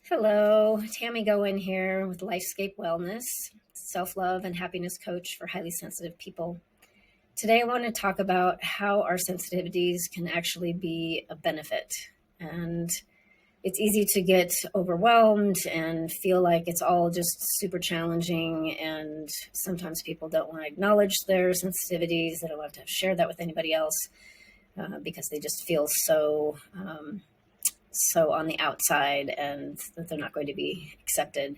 Hello, Tammy Goen here with Lifescape Wellness, self-love and happiness coach for highly sensitive people. Today I want to talk about how our sensitivities can actually be a benefit. And it's easy to get overwhelmed and feel like it's all just super challenging. And sometimes people don't want to acknowledge their sensitivities. They don't want to share that with anybody else because they just feel so on the outside and that they're not going to be accepted.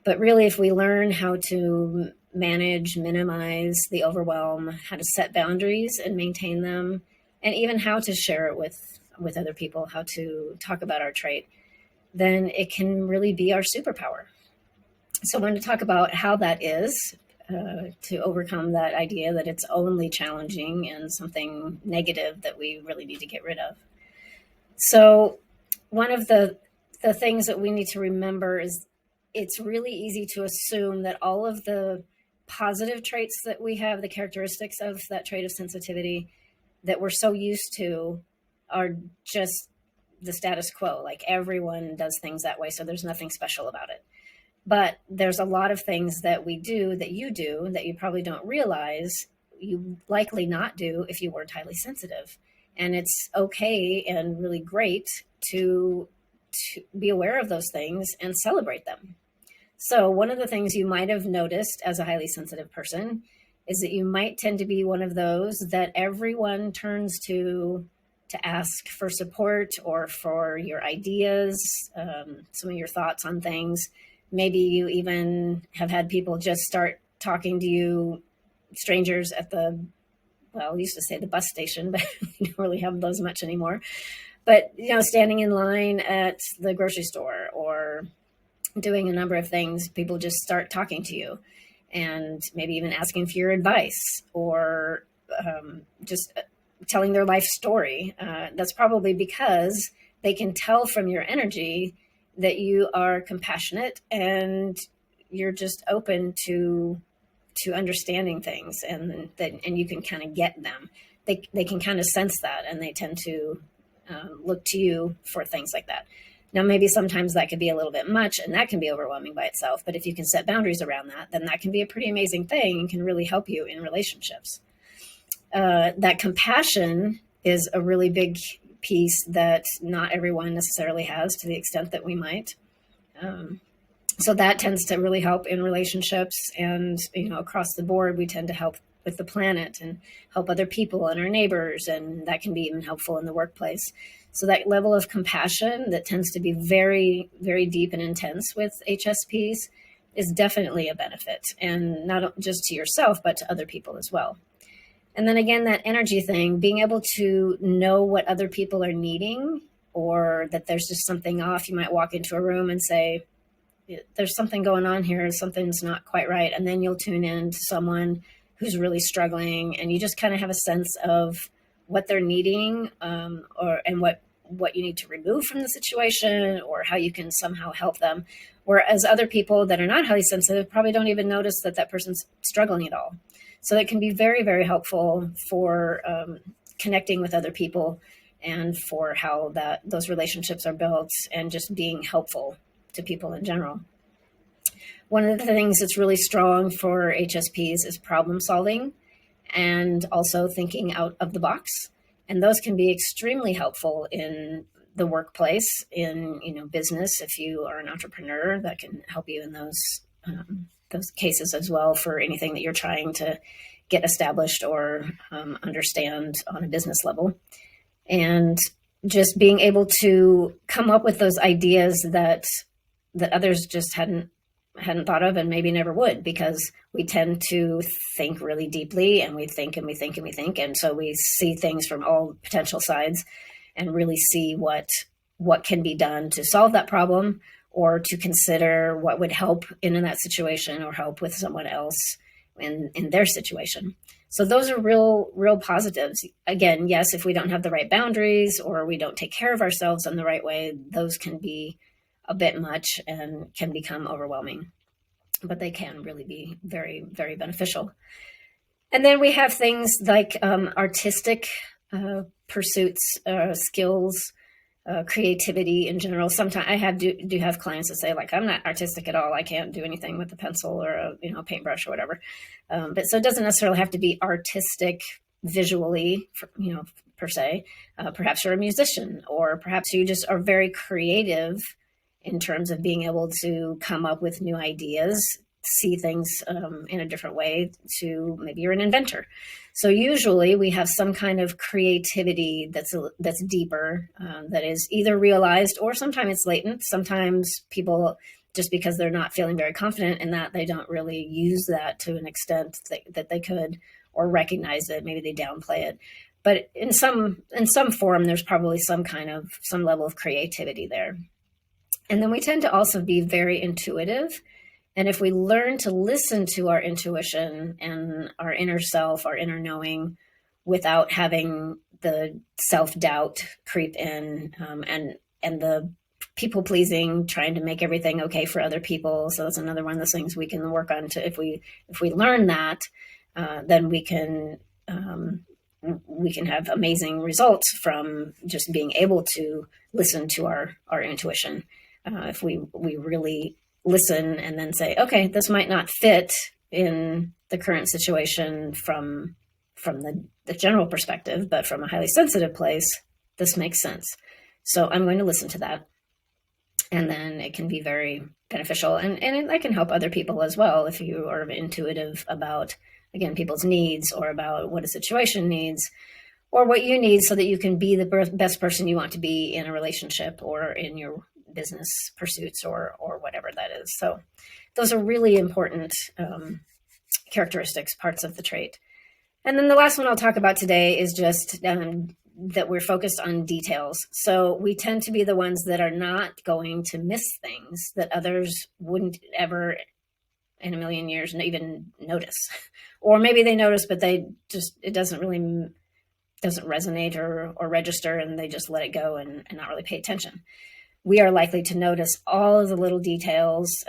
But really, if we learn how to minimize the overwhelm, how to set boundaries and maintain them, and even how to share it with other people, how to talk about our trait, then it can really be our superpower. So I want to talk about how that is to overcome that idea that it's only challenging and something negative that we really need to get rid of. So one of the things that we need to remember is it's really easy to assume that all of the positive traits that we have, the characteristics of that trait of sensitivity that we're so used to, are just the status quo. Like everyone does things that way, so there's nothing special about it. But there's a lot of things that we do, that you probably don't realize you likely not do if you weren't highly sensitive. And it's okay and really great to be aware of those things and celebrate them. So one of the things you might have noticed as a highly sensitive person is that you might tend to be one of those that everyone turns to ask for support or for your ideas, some of your thoughts on things. Maybe you even have had people just start talking to you, strangers at we used to say the bus station, but we don't really have those much anymore. But, standing in line at the grocery store or doing a number of things, people just start talking to you and maybe even asking for your advice or just telling their life story. That's probably because they can tell from your energy that you are compassionate and you're just open to understanding things and you can kind of get them. They can kind of sense that, and they tend to look to you for things like that. Now, maybe sometimes that could be a little bit much and that can be overwhelming by itself. But if you can set boundaries around that, then that can be a pretty amazing thing and can really help you in relationships. That compassion is a really big piece that not everyone necessarily has to the extent that we might. So that tends to really help in relationships, and across the board, we tend to help with the planet and help other people and our neighbors, and that can be even helpful in the workplace. So that level of compassion that tends to be very, very deep and intense with HSPs is definitely a benefit, and not just to yourself, but to other people as well. And then again, that energy thing, being able to know what other people are needing, or that there's just something off. You might walk into a room and say, there's something going on here, something's not quite right. And then you'll tune in to someone who's really struggling, and you just kind of have a sense of what they're needing, and what you need to remove from the situation, or how you can somehow help them. Whereas other people that are not highly sensitive probably don't even notice that person's struggling at all. So it can be very, very helpful for connecting with other people and for how those relationships are built and just being helpful to people in general. One of the things that's really strong for HSPs is problem solving and also thinking out of the box. And those can be extremely helpful in the workplace, in business. If you are an entrepreneur, that can help you in those cases as well, for anything that you're trying to get established or understand on a business level. And just being able to come up with those ideas that others just hadn't thought of and maybe never would, because we tend to think really deeply, and we think and we think and we think. And so we see things from all potential sides and really see what can be done to solve that problem, or to consider what would help in that situation or help with someone else in their situation. So those are real positives. Again, yes, if we don't have the right boundaries or we don't take care of ourselves in the right way, those can be a bit much and can become overwhelming, but they can really be very, very beneficial. And then we have things like artistic pursuits, skills, creativity in general. Sometimes I do have clients that say, like, I'm not artistic at all. I can't do anything with a pencil or a paintbrush or whatever. But so it doesn't necessarily have to be artistic visually, per se. Perhaps you're a musician, or perhaps you just are very creative in terms of being able to come up with new ideas, see things in a different way. To maybe you're an inventor. So usually we have some kind of creativity that's deeper, that is either realized, or sometimes it's latent. Sometimes people, just because they're not feeling very confident in that, they don't really use that to an extent that they could, or recognize it. Maybe they downplay it. But in some form, there's probably some level of creativity there. And then we tend to also be very intuitive. And if we learn to listen to our intuition and our inner self, our inner knowing, without having the self-doubt creep in, and the people pleasing, trying to make everything okay for other people. So that's another one of the things we can work on. If we learn that, then we can have amazing results from just being able to listen to our intuition. If we really listen and then say, okay, this might not fit in the current situation from the general perspective, but from a highly sensitive place, this makes sense. So I'm going to listen to that. And then it can be very beneficial, and it can help other people as well. If you are intuitive about, again, people's needs, or about what a situation needs, or what you need, so that you can be the best person you want to be in a relationship, or in your business pursuits, or whatever that is. So those are really important characteristics, parts of the trait. And then the last one I'll talk about today is just that we're focused on details. So we tend to be the ones that are not going to miss things that others wouldn't ever in a million years even notice. Or maybe they notice, but it doesn't resonate or register, and they just let it go and not really pay attention. We are likely to notice all of the little details.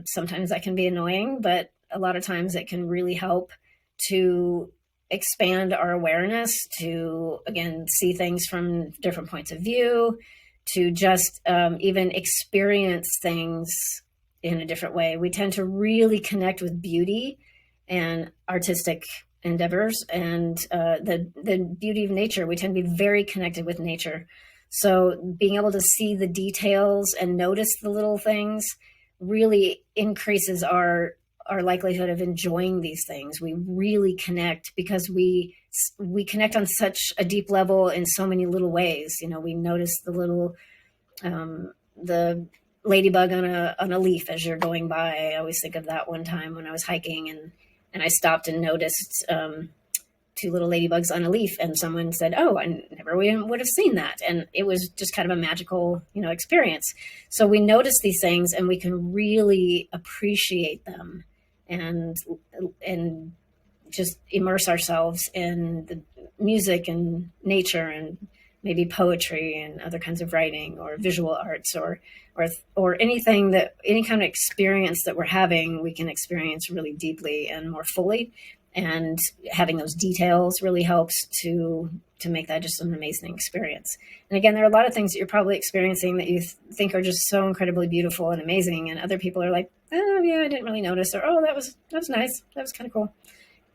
Sometimes that can be annoying, but a lot of times it can really help to expand our awareness, to, again, see things from different points of view, to just even experience things in a different way. We tend to really connect with beauty and artistic endeavors, and the beauty of nature. We tend to be very connected with nature. So being able to see the details and notice the little things really increases our likelihood of enjoying these things. We really connect because we connect on such a deep level in so many little ways. We notice the little, the ladybug on a leaf as you're going by. I always think of that one time when I was hiking and I stopped and noticed two little ladybugs on a leaf, and someone said, "Oh, I never would have seen that." And it was just kind of a magical, experience. So we notice these things and we can really appreciate them, and just immerse ourselves in the music and nature, and maybe poetry and other kinds of writing, or visual arts, or anything any kind of experience that we're having, we can experience really deeply and more fully. And having those details really helps to make that just an amazing experience. And again, there are a lot of things that you're probably experiencing that you think are just so incredibly beautiful and amazing, and other people are like, "Oh yeah, I didn't really notice," or "Oh, that was nice, that was kind of cool."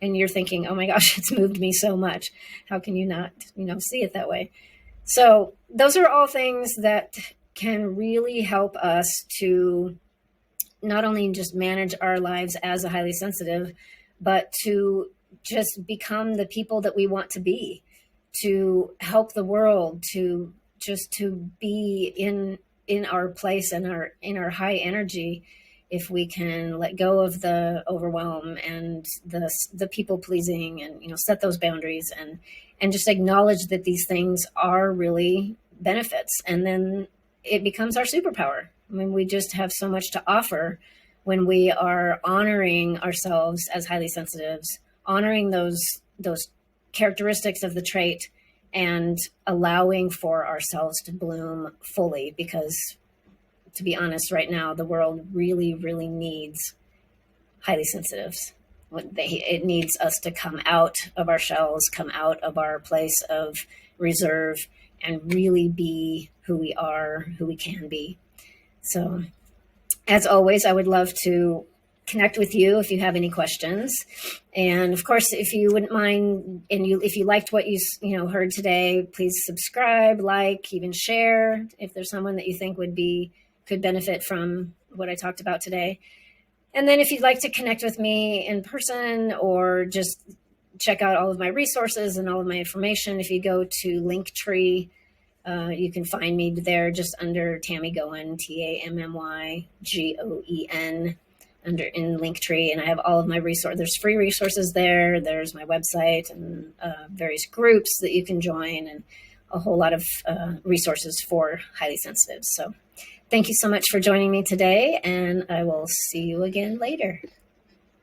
And you're thinking, "Oh my gosh, it's moved me so much. How can you not, see it that way?" So those are all things that can really help us to not only just manage our lives as a highly sensitive, but to just become the people that we want to be, to help the world, to be in our place and in our high energy. If we can let go of the overwhelm and the people pleasing, and set those boundaries, and just acknowledge that these things are really benefits, and then it becomes our superpower. I mean, we just have so much to offer when we are honoring ourselves as highly sensitives, honoring those characteristics of the trait, and allowing for ourselves to bloom fully. Because, to be honest, right now, the world really, really needs highly sensitives. It needs us to come out of our shells, come out of our place of reserve, and really be who we are, who we can be. So as always, I would love to connect with you if you have any questions. And of course, if you wouldn't mind, and if you liked what you heard today, please subscribe, like, even share if there's someone that you think could benefit from what I talked about today. And then if you'd like to connect with me in person or just check out all of my resources and all of my information, if you go to Linktree, you can find me there just under Tammy Goen, TammyGoen, in Linktree, and I have all of my resources. There's free resources there. There's my website and various groups that you can join, and a whole lot of resources for highly sensitives. So thank you so much for joining me today, and I will see you again later.